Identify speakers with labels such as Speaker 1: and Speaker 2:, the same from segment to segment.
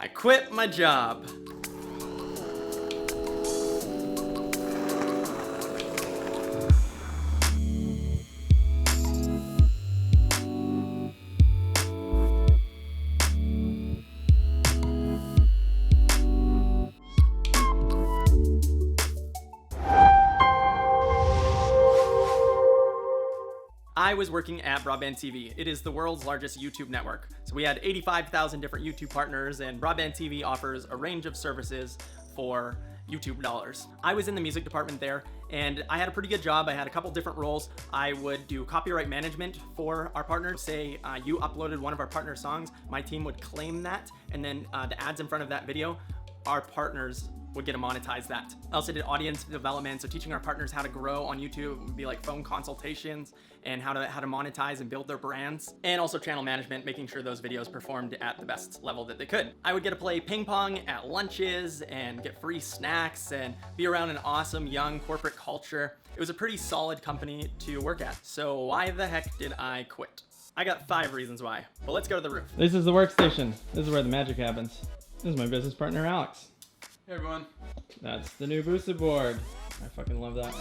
Speaker 1: I quit my job. I was working at Broadband TV. It is the world's largest YouTube network. So we had 85,000 different YouTube partners, and Broadband TV offers a range of services for YouTube dollars. I was in the music department there, and I had a pretty good job. I had a couple different roles. I would do copyright management for our partners. Say you uploaded one of our partner songs, my team would claim that, and then the ads in front of that video, our partners would get to monetize that. I also did audience development, so teaching our partners how to grow on YouTube would be like phone consultations and how to monetize and build their brands, and also channel management, making sure those videos performed at the best level that they could. I would get to play ping pong at lunches and get free snacks and be around an awesome young corporate culture. It was a pretty solid company to work at. So why the heck did I quit? I got 5 reasons why, but let's go to the roof.
Speaker 2: This is the workstation. This is where the magic happens. This is my business partner, Alex.
Speaker 3: Hey everyone.
Speaker 2: That's the new boosted board. I fucking love that.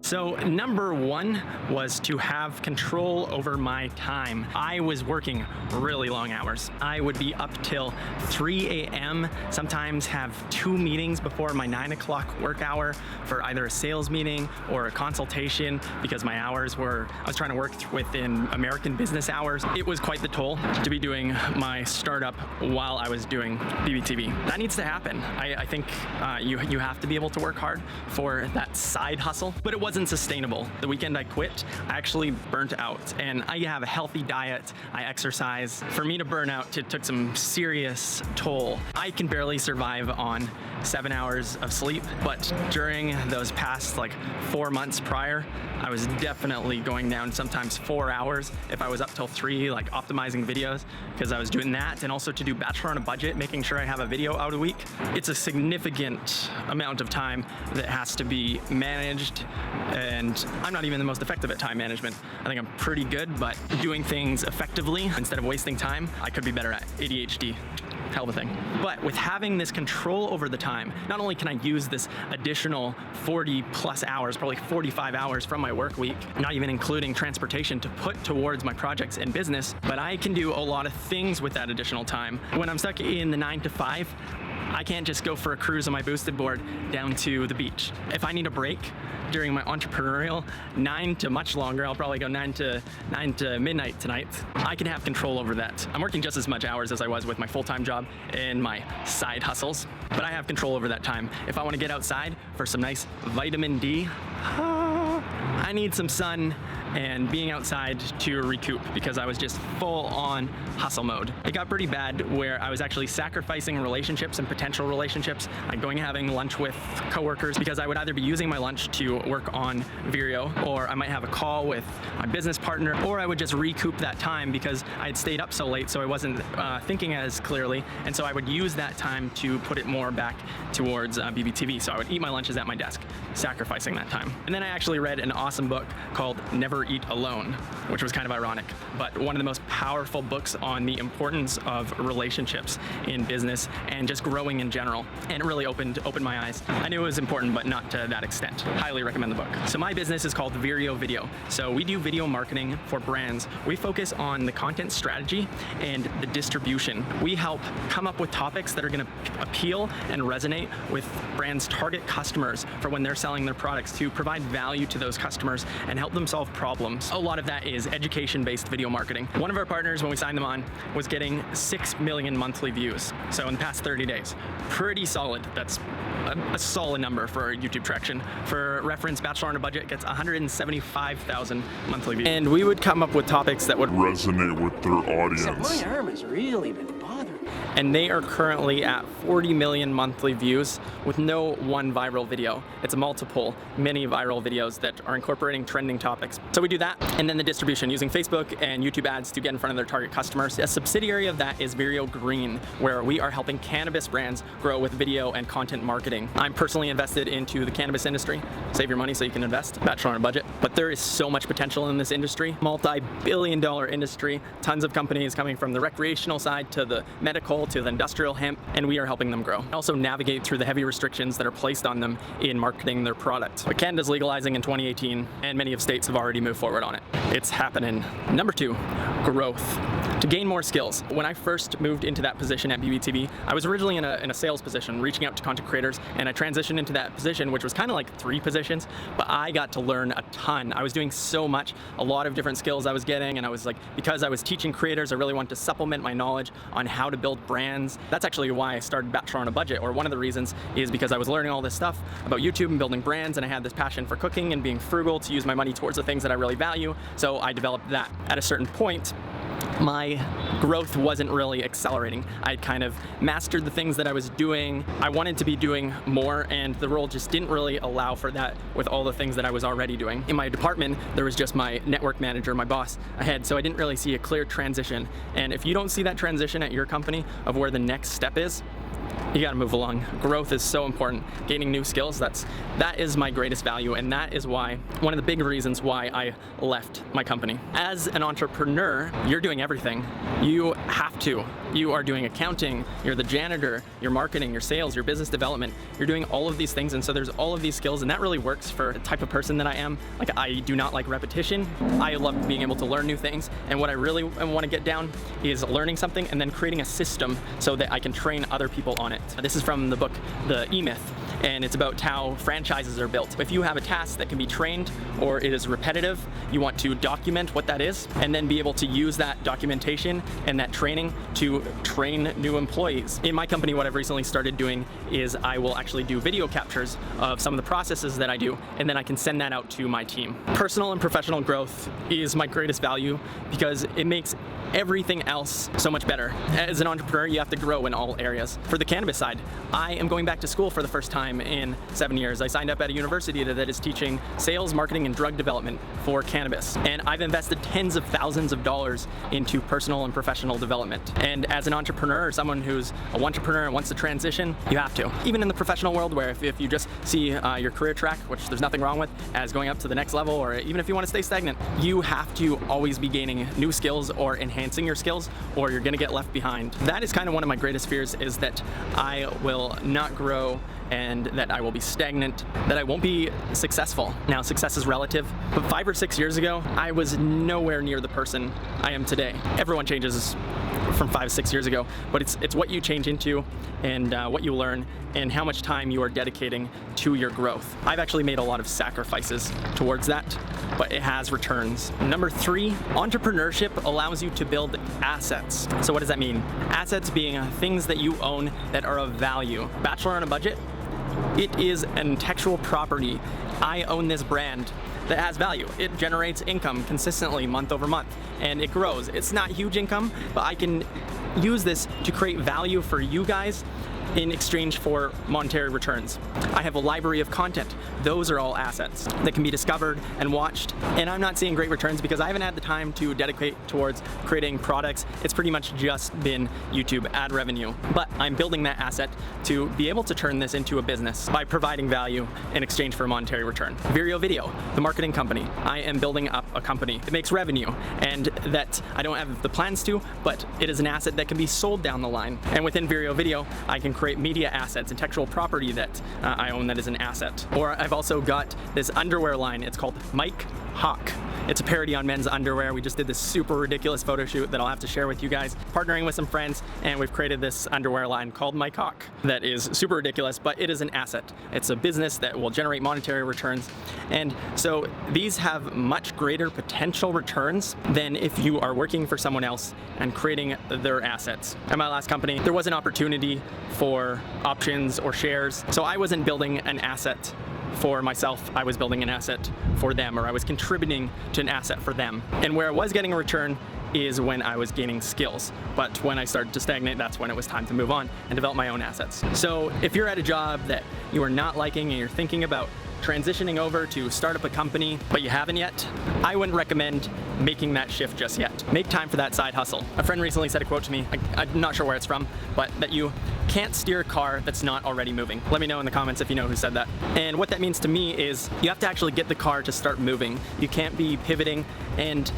Speaker 1: So number 1 was to have control over my time. I was working really long hours. I would be up till 3 a.m., sometimes have 2 meetings before my 9 o'clock work hour for either a sales meeting or a consultation, because my hours were, I was trying to work within American business hours. It was quite the toll to be doing my startup while I was doing BBTV. That needs to happen. I think you have to be able to work hard for that side hustle, but it wasn't sustainable. The weekend I quit, I actually burnt out, and I have a healthy diet, I exercise. For me to burn out, it took some serious toll. I can barely survive on 7 hours of sleep, but during those past like 4 months prior, I was definitely going down sometimes 4 hours if I was up till 3, like optimizing videos, because I was doing that, and also to do Bachelor on a Budget, making sure I have a video out a week. It's a significant amount of time that has to be managed, and I'm not even the most effective at time management. I think I'm pretty good, but doing things effectively instead of wasting time, I could be better at. ADHD. Hell of a thing. But with having this control over the time, not only can I use this additional 40 plus hours, probably 45 hours from my work week, not even including transportation to put towards my projects and business, but I can do a lot of things with that additional time. When I'm stuck in the 9 to 5, I can't just go for a cruise on my boosted board down to the beach. If I need a break during my entrepreneurial 9 to much longer, I'll probably go 9 to midnight tonight, I can have control over that. I'm working just as much hours as I was with my full-time job and my side hustles, but I have control over that time. If I want to get outside for some nice vitamin D, I need some sun and being outside to recoup, because I was just full on hustle mode. It got pretty bad where I was actually sacrificing relationships and potential relationships, like going and having lunch with coworkers, because I would either be using my lunch to work on Vireo, or I might have a call with my business partner, or I would just recoup that time because I had stayed up so late, so I wasn't thinking as clearly, and so I would use that time to put it more back towards BBTV. So I would eat my lunches at my desk, sacrificing that time. And then I actually read an awesome book called Never Eat Alone, which was kind of ironic, but one of the most powerful books on the importance of relationships in business and just growing in general. And it really opened my eyes. I knew it was important, but not to that extent. Highly recommend the book. So my business is called Vireo Video. So we do video marketing for brands. We focus on the content strategy and the distribution. We help come up with topics that are going to appeal and resonate with brands' target customers for when they're selling their products, to provide value to those customers and help them solve problems. A lot of that is education-based video marketing. One of our partners, when we signed them on, was getting 6 million monthly views. So in the past 30 days, pretty solid. That's a solid number for YouTube traction. For reference, Bachelor on a Budget gets 175,000 monthly views. And we would come up with topics that would
Speaker 4: resonate with their audience.
Speaker 5: My arm has really been bothering me.
Speaker 1: and they are currently at 40 million monthly views with no one viral video. It's multiple mini viral videos that are incorporating trending topics. So we do that, and then the distribution using Facebook and YouTube ads to get in front of their target customers. A subsidiary of that is Vireo Green, where we are helping cannabis brands grow with video and content marketing. I'm personally invested into the cannabis industry. Save your money so you can invest. Bachelor on a budget. But there is so much potential in this industry. Multi-billion-dollar industry. Tons of companies coming from the recreational side to the medical to the industrial hemp, and we are helping them grow. Also navigate through the heavy restrictions that are placed on them in marketing their product. But Canada's legalizing in 2018, and many of states have already moved forward on it. It's happening. Number 2, growth. To gain more skills. When I first moved into that position at BBTV, I was originally in a sales position, reaching out to content creators, and I transitioned into that position, which was kind of like 3 positions, but I got to learn a ton. I was doing so much, a lot of different skills I was getting, and I was like, because I was teaching creators, I really wanted to supplement my knowledge on how to build brands. That's actually why I started Bachelor on a Budget, or one of the reasons is because I was learning all this stuff about YouTube and building brands, and I had this passion for cooking and being frugal to use my money towards the things that I really value, so I developed that. At a certain point, my growth wasn't really accelerating. I kind of mastered the things that I was doing. I wanted to be doing more, and the role just didn't really allow for that with all the things that I was already doing. In my department, there was just my network manager, my boss, ahead, so I didn't really see a clear transition. And if you don't see that transition at your company of where the next step is, you gotta move along. Growth is so important. Gaining new skills, that is my greatest value, and that is why, one of the big reasons why I left my company. As an entrepreneur, you're doing everything. You have to. You are doing accounting, you're the janitor, your marketing, your sales, your business development. You're doing all of these things, and so there's all of these skills, and that really works for the type of person that I am. Like, I do not like repetition. I love being able to learn new things, and what I really want to get down is learning something and then creating a system so that I can train other people on it. This is from the book, The E-Myth, and it's about how franchises are built. If you have a task that can be trained or it is repetitive, you want to document what that is and then be able to use that documentation and that training to train new employees. In my company, what I've recently started doing is I will actually do video captures of some of the processes that I do, and then I can send that out to my team. Personal and professional growth is my greatest value because it makes everything else so much better. As an entrepreneur, you have to grow in all areas. For the cannabis side, I am going back to school for the first time in 7 years. I signed up at a university that is teaching sales, marketing, and drug development for cannabis. And I've invested tens of thousands of dollars into personal and professional development. And as an entrepreneur, or someone who's a entrepreneur and wants to transition, you have to. Even in the professional world, where if you just see your career track, which there's nothing wrong with, as going up to the next level, or even if you want to stay stagnant, you have to always be gaining new skills or enhancing your skills, or you're gonna get left behind. That is kind of one of my greatest fears, is that I will not grow and that I will be stagnant, that I won't be successful. Now, success is relative, but 5 or 6 years ago, I was nowhere near the person I am today. Everyone changes from 5, 6 years ago, but it's what you change into and what you learn and how much time you are dedicating to your growth. I've actually made a lot of sacrifices towards that, but it has returns. Number 3, entrepreneurship allows you to build assets. So what does that mean? Assets being things that you own that are of value. Bachelor on a Budget, it is an intellectual property. I own this brand that has value. It generates income consistently month over month, and it grows. It's not huge income, but I can use this to create value for you guys in exchange for monetary returns. I have a library of content. Those are all assets that can be discovered and watched, and I'm not seeing great returns because I haven't had the time to dedicate towards creating products. It's pretty much just been YouTube ad revenue, but I'm building that asset to be able to turn this into a business by providing value in exchange for a monetary return. Vireo Video, the marketing company. I am building up a company that makes revenue, and that I don't have the plans to, but it is an asset that can be sold down the line. And within Vireo Video, I can create media assets, intellectual property that I own that is an asset. Or I've also got this underwear line. It's called Mike Hawk. It's a parody on men's underwear. We just did this super ridiculous photo shoot that I'll have to share with you guys, partnering with some friends, and we've created this underwear line called Mike Hawk that is super ridiculous, but it is an asset. It's a business that will generate monetary returns. And so these have much greater potential returns than if you are working for someone else and creating their assets. At my last company, there was an opportunity for options or shares, so I wasn't building an asset for myself, I was building an asset for them, or I was contributing to an asset for them. And where I was getting a return, is when I was gaining skills. But when I started to stagnate, that's when it was time to move on and develop my own assets. So if you're at a job that you are not liking and you're thinking about transitioning over to start up a company, but you haven't yet, I wouldn't recommend making that shift just yet. Make time for that side hustle. A friend recently said a quote to me, I'm not sure where it's from, but that you can't steer a car that's not already moving. Let me know in the comments if you know who said that. And what that means to me is you have to actually get the car to start moving. You can't be pivoting, and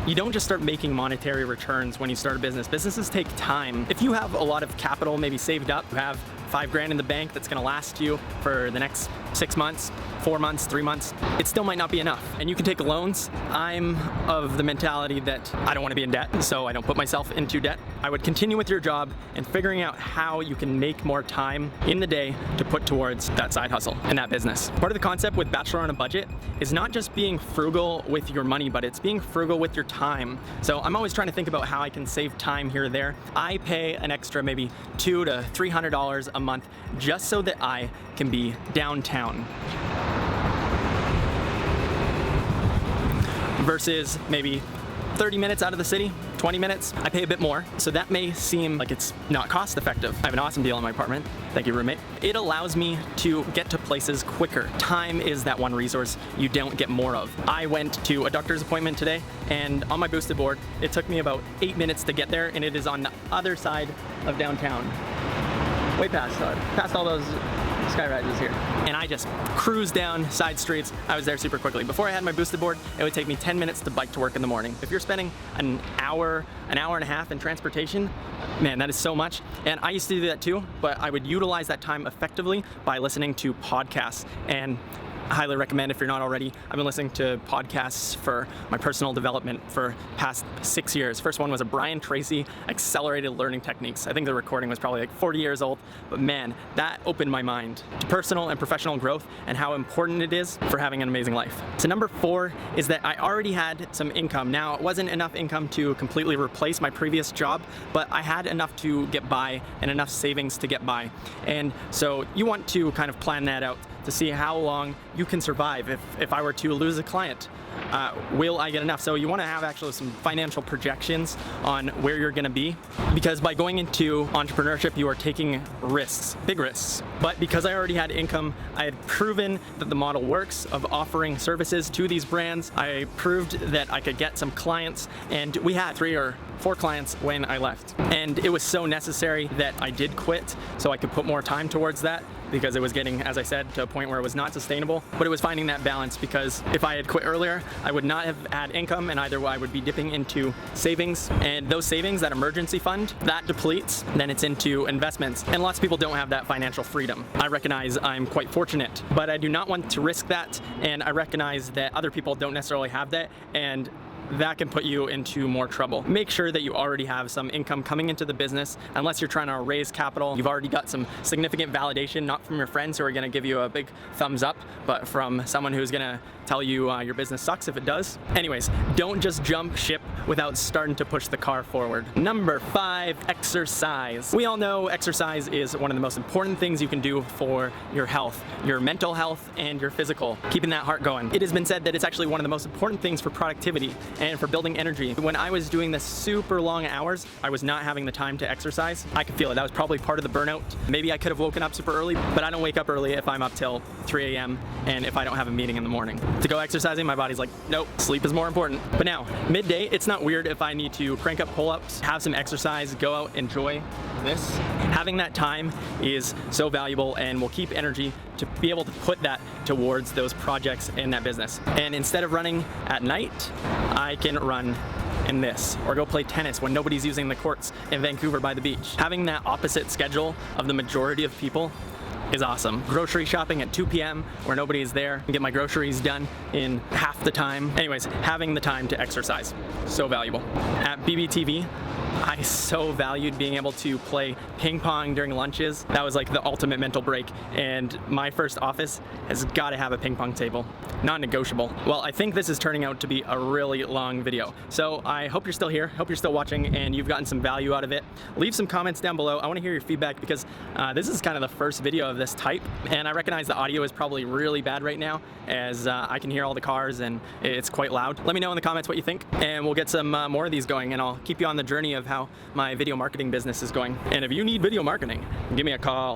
Speaker 1: you don't just start making monetary returns when you start a business. Businesses take time. If you have a lot of capital maybe saved up, you have $5,000 in the bank that's gonna last you for the next 6 months, 4 months, 3 months, it still might not be enough. And you can take loans. I'm of the mentality that I don't wanna be in debt, so I don't put myself into debt. I would continue with your job and figuring out how you can make more time in the day to put towards that side hustle and that business. Part of the concept with Bachelor on a Budget is not just being frugal with your money, but it's being frugal with your time. So I'm always trying to think about how I can save time here or there. I pay an extra maybe $200 to $300 a month just so that I can be downtown. Versus maybe 30 minutes out of the city, 20 minutes, I pay a bit more. So that may seem like it's not cost effective. I have an awesome deal in my apartment. Thank you, roommate. It allows me to get to places quicker. Time is that one resource you don't get more of. I went to a doctor's appointment today, and on my boosted board, it took me about 8 minutes to get there, and it is on the other side of downtown. Way past all those sky rises here. And I just cruised down side streets. I was there super quickly. Before I had my boosted board, it would take me 10 minutes to bike to work in the morning. If you're spending an hour and a half in transportation, man, that is so much. And I used to do that too, but I would utilize that time effectively by listening to podcasts. And I highly recommend, if you're not already, I've been listening to podcasts for my personal development for past 6 years. First one was a Brian Tracy Accelerated Learning Techniques. I think the recording was probably like 40 years old, but man, that opened my mind to personal and professional growth and how important it is for having an amazing life. So number 4 is that I already had some income. Now, it wasn't enough income to completely replace my previous job, but I had enough to get by and enough savings to get by. And so you want to kind of plan that out to see how long you can survive. If I were to lose a client, will I get enough? So you want to have actually some financial projections on where you're going to be, because by going into entrepreneurship, you are taking risks, big risks. But because I already had income, I had proven that the model works of offering services to these brands. I proved that I could get some clients, and we had 3 or 4 clients when I left. And it was so necessary that I did quit so I could put more time towards that, because it was getting, as I said, to a point where it was not sustainable. But it was finding that balance, because if I had quit earlier, I would not have had income, and either I would be dipping into savings, and those savings, that emergency fund, that depletes, then it's into investments. And lots of people don't have that financial freedom. I recognize I'm quite fortunate, but I do not want to risk that, and I recognize that other people don't necessarily have that, and that can put you into more trouble. Make sure that you already have some income coming into the business. Unless you're trying to raise capital, you've already got some significant validation, not from your friends who are gonna give you a big thumbs up, but from someone who's gonna tell you your business sucks if it does. Anyways, don't just jump ship without starting to push the car forward. Number 5, exercise. We all know exercise is one of the most important things you can do for your health, your mental health and your physical, keeping that heart going. It has been said that it's actually one of the most important things for productivity and for building energy. When I was doing the super long hours, I was not having the time to exercise. I could feel it. That was probably part of the burnout. Maybe I could have woken up super early, but I don't wake up early if I'm up till 3 a.m. and if I don't have a meeting in the morning. To go exercising, my body's like, nope, sleep is more important. But now, midday, it's not weird if I need to crank up pull-ups, have some exercise, go out, enjoy this. Having that time is so valuable and will keep energy to be able to put that towards those projects in that business. And instead of running at night, I can run in this, or go play tennis when nobody's using the courts in Vancouver by the beach. Having that opposite schedule of the majority of people is awesome. Grocery shopping at 2 p.m. where nobody is there, and get my groceries done in half the time. Anyways, having the time to exercise, so valuable. At BBTV, I so valued being able to play ping pong during lunches. That was like the ultimate mental break, and my first office has got to have a ping pong table. Non-negotiable. Well, I think this is turning out to be a really long video, so I hope you're still here, hope you're still watching, and you've gotten some value out of it. Leave some comments down below. I want to hear your feedback because this is kind of the first video of this type, and I recognize the audio is probably really bad right now, as I can hear all the cars and it's quite loud. Let me know in the comments what you think, and we'll get some more of these going, and I'll keep you on the journey of how my video marketing business is going. And if you need video marketing, give me a call.